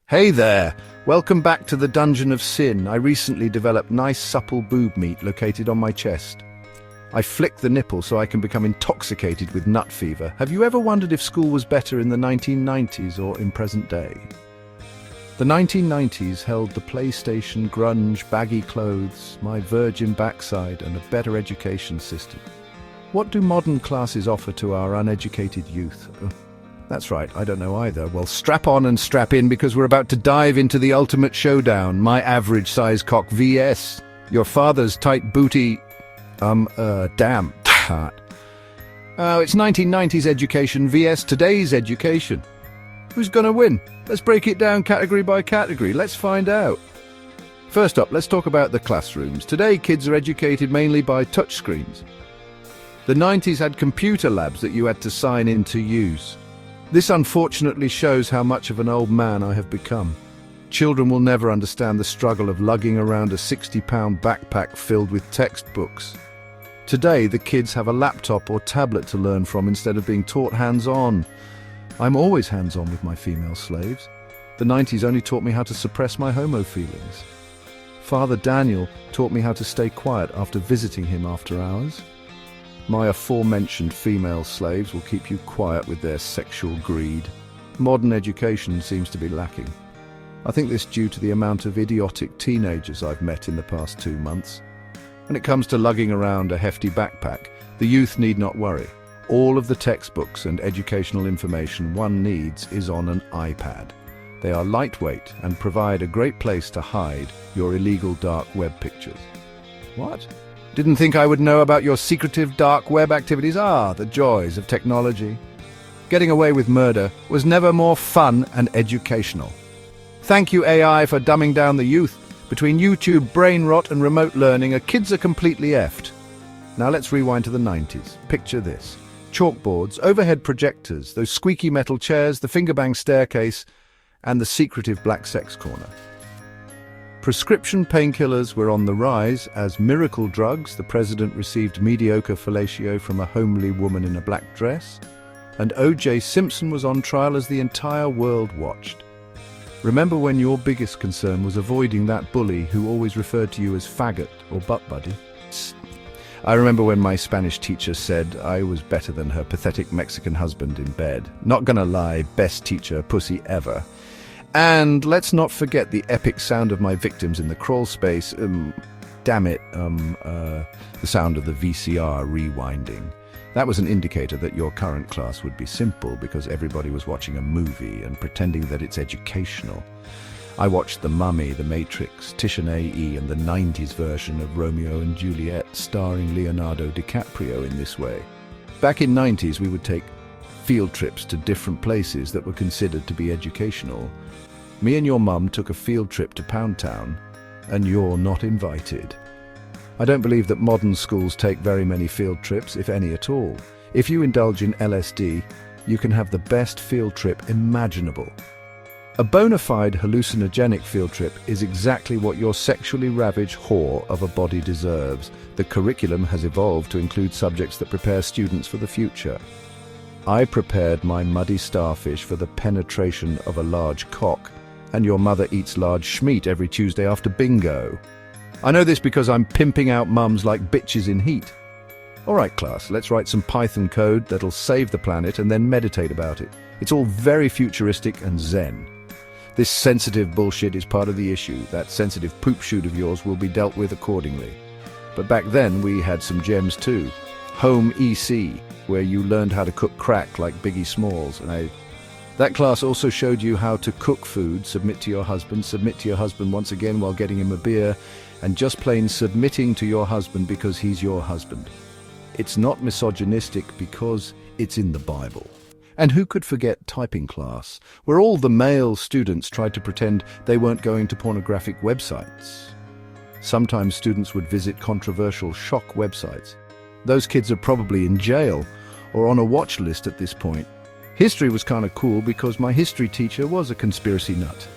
Hey there! Welcome back to the Dungeon of Sin. I recently developed nice supple boob meat located on my chest. I flick the nipple so I can become intoxicated with nut fever. Have you ever wondered if school was better in the 1990s or in present day? The 1990s held the PlayStation, grunge, baggy clothes, my virgin backside, and a better education system. What do modern classes offer to our uneducated youth? That's right, I don't know either. Well, strap on and strap in because we're about to dive into the ultimate showdown. My average size cock vs. your father's tight booty... damn. It's 1990s education vs today's education. Who's gonna win? Let's break it down category by category. Let's find out. First up, let's talk about the classrooms. Today, kids are educated mainly by touchscreens. The 90s had computer labs that you had to sign in to use. This unfortunately shows how much of an old man I have become. Children will never understand the struggle of lugging around a 60-pound backpack filled with textbooks. Today, the kids have a laptop or tablet to learn from instead of being taught hands-on. I'm always hands-on with my female slaves. The 90s only taught me how to suppress my homo feelings. Father Daniel taught me how to stay quiet after visiting him after hours. My aforementioned female slaves will keep you quiet with their sexual greed. Modern education seems to be lacking. I think this is due to the amount of idiotic teenagers I've met in the past 2 months. When it comes to lugging around a hefty backpack, the youth need not worry. All of the textbooks and educational information one needs is on an iPad. They are lightweight and provide a great place to hide your illegal dark web pictures. What? Didn't think I would know about your secretive dark web activities? The joys of technology. Getting away with murder was never more fun and educational. Thank you, AI, for dumbing down the youth. Between YouTube, brain rot, and remote learning, our kids are completely effed. Now let's rewind to the 90s. Picture this. Chalkboards, overhead projectors, those squeaky metal chairs, the fingerbang staircase, and the secretive black sex corner. Prescription painkillers were on the rise as miracle drugs. The president received mediocre fellatio from a homely woman in a black dress, and O.J. Simpson was on trial as the entire world watched. Remember when your biggest concern was avoiding that bully who always referred to you as faggot or butt buddy? I remember when my Spanish teacher said I was better than her pathetic Mexican husband in bed. Not gonna lie, best teacher pussy ever. And let's not forget the epic sound of my victims in the crawl space. The sound of the VCR rewinding. That was an indicator that your current class would be simple because everybody was watching a movie and pretending that it's educational. I watched The Mummy, The Matrix, Titian A.E. and the 90s version of Romeo and Juliet starring Leonardo DiCaprio in this way. Back in 90s, we would take field trips to different places that were considered to be educational. Me and your mum took a field trip to Pound Town, and you're not invited. I don't believe that modern schools take very many field trips, if any at all. If you indulge in LSD, you can have the best field trip imaginable. A bona fide hallucinogenic field trip is exactly what your sexually ravaged whore of a body deserves. The curriculum has evolved to include subjects that prepare students for the future. I prepared my muddy starfish for the penetration of a large cock, and your mother eats large schmeat every Tuesday after bingo. I know this because I'm pimping out mums like bitches in heat. Alright class, let's write some Python code that'll save the planet and then meditate about it. It's all very futuristic and zen. This sensitive bullshit is part of the issue. That sensitive poop shoot of yours will be dealt with accordingly. But back then we had some gems too. Home EC, where you learned how to cook crack like Biggie Smalls, and that class also showed you how to cook food, submit to your husband once again while getting him a beer, and just plain submitting to your husband because he's your husband. It's not misogynistic because it's in the Bible. And who could forget typing class, where all the male students tried to pretend they weren't going to pornographic websites. Sometimes students would visit controversial shock websites. Those kids are probably in jail or on a watch list at this point. History was kind of cool because my history teacher was a conspiracy nut.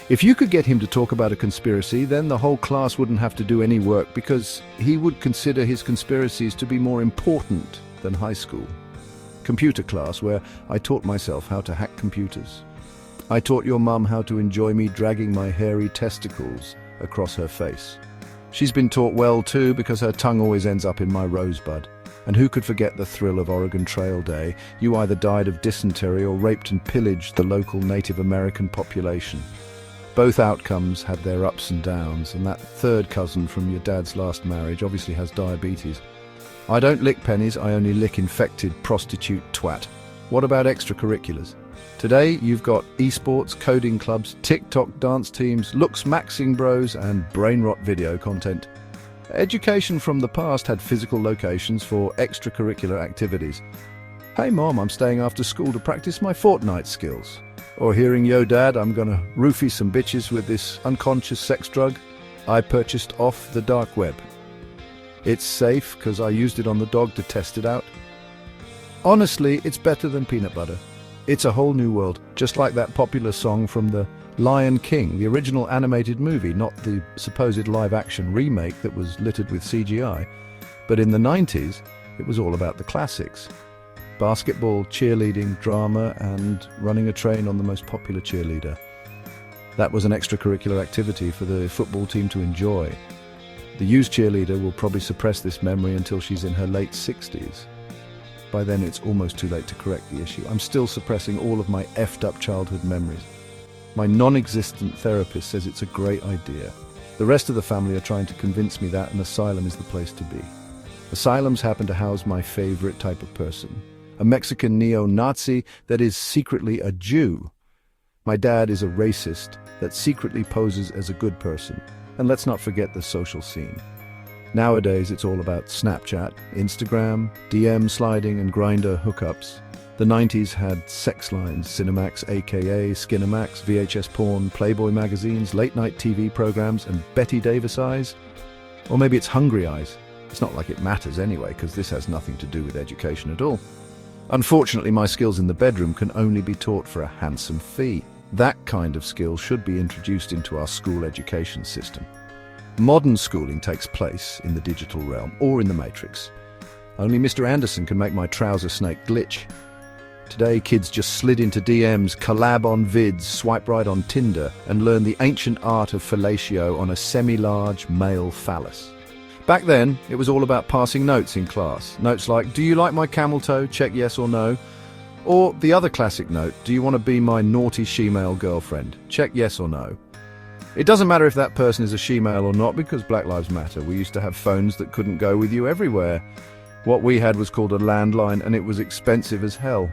If you could get him to talk about a conspiracy, then the whole class wouldn't have to do any work because he would consider his conspiracies to be more important than high school. Computer class, where I taught myself how to hack computers. I taught your mum how to enjoy me dragging my hairy testicles across her face. She's been taught well too, because her tongue always ends up in my rosebud. And who could forget the thrill of Oregon Trail Day? You either died of dysentery or raped and pillaged the local Native American population. Both outcomes had their ups and downs, and that third cousin from your dad's last marriage obviously has diabetes. I don't lick pennies, I only lick infected prostitute twat. What about extracurriculars? Today, you've got esports, coding clubs, TikTok dance teams, looks maxing bros, and brain rot video content. Education from the past had physical locations for extracurricular activities. Hey mom, I'm staying after school to practice my Fortnite skills. Or hearing, yo dad, I'm gonna roofie some bitches with this unconscious sex drug I purchased off the dark web. It's safe because I used it on the dog to test it out. Honestly, it's better than peanut butter. It's a whole new world, just like that popular song from The Lion King, the original animated movie, not the supposed live-action remake that was littered with CGI. But in the 90s, it was all about the classics. Basketball, cheerleading, drama, and running a train on the most popular cheerleader. That was an extracurricular activity for the football team to enjoy. The used cheerleader will probably suppress this memory until she's in her late 60s. By then, it's almost too late to correct the issue. I'm still suppressing all of my effed up childhood memories. My non-existent therapist says it's a great idea. The rest of the family are trying to convince me that an asylum is the place to be. Asylums happen to house my favorite type of person. A Mexican neo-Nazi that is secretly a Jew. My dad is a racist that secretly poses as a good person. And let's not forget the social scene. Nowadays, it's all about Snapchat, Instagram, DM sliding, and Grindr hookups. The 90s had sex lines, Cinemax, aka Skinemax, VHS porn, Playboy magazines, late-night TV programs, and Betty Davis eyes. Or maybe it's hungry eyes. It's not like it matters anyway, because this has nothing to do with education at all. Unfortunately, my skills in the bedroom can only be taught for a handsome fee. That kind of skill should be introduced into our school education system. Modern schooling takes place in the digital realm or in the Matrix. Only Mr. Anderson can make my trouser snake glitch. Today, kids just slid into DMs, collab on vids, swipe right on Tinder, and learn the ancient art of fellatio on a semi-large male phallus. Back then, it was all about passing notes in class. Notes like, do you like my camel toe? Check yes or no. Or the other classic note, do you want to be my naughty she-male girlfriend? Check yes or no. It doesn't matter if that person is a she-male or not, because Black Lives Matter. We used to have phones that couldn't go with you everywhere. What we had was called a landline, and it was expensive as hell.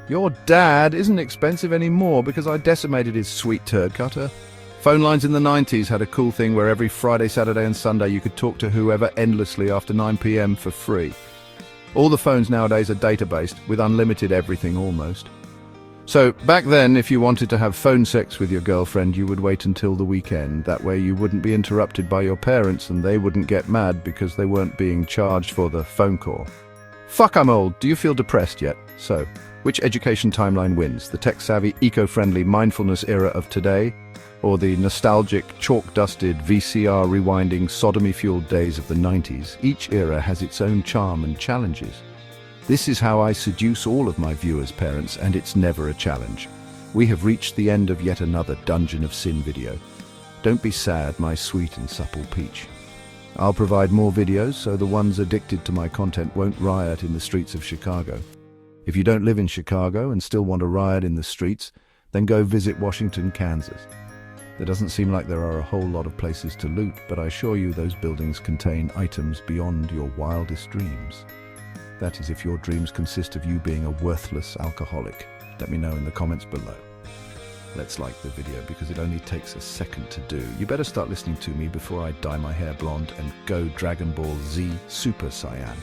Your dad isn't expensive anymore because I decimated his sweet turd cutter. Phone lines in the 90s had a cool thing where every Friday, Saturday and Sunday you could talk to whoever endlessly after 9 p.m. for free. All the phones nowadays are data-based, with unlimited everything almost. So, back then, if you wanted to have phone sex with your girlfriend, you would wait until the weekend. That way you wouldn't be interrupted by your parents and they wouldn't get mad because they weren't being charged for the phone call. Fuck, I'm old. Do you feel depressed yet? So, which education timeline wins? The tech-savvy, eco-friendly mindfulness era of today? Or the nostalgic, chalk-dusted, VCR rewinding, sodomy-fueled days of the 90s? Each era has its own charm and challenges. This is how I seduce all of my viewers' parents, and it's never a challenge. We have reached the end of yet another Dungeon of Sin video. Don't be sad, my sweet and supple peach. I'll provide more videos so the ones addicted to my content won't riot in the streets of Chicago. If you don't live in Chicago and still want to riot in the streets, then go visit Washington, Kansas. There doesn't seem like there are a whole lot of places to loot, but I assure you those buildings contain items beyond your wildest dreams. That is, if your dreams consist of you being a worthless alcoholic. Let me know in the comments below. Let's like the video because it only takes a second to do. You better start listening to me before I dye my hair blonde and go Dragon Ball Z Super Saiyan.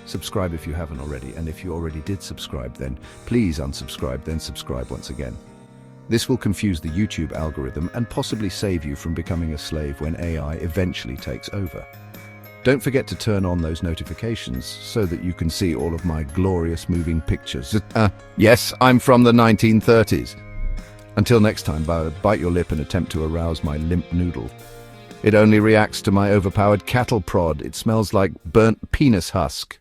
Subscribe if you haven't already, and if you already did subscribe, then please unsubscribe, then subscribe once again. This will confuse the YouTube algorithm and possibly save you from becoming a slave when AI eventually takes over. Don't forget to turn on those notifications so that you can see all of my glorious moving pictures. Yes, I'm from the 1930s. Until next time, bite your lip and attempt to arouse my limp noodle. It only reacts to my overpowered cattle prod. It smells like burnt penis husk.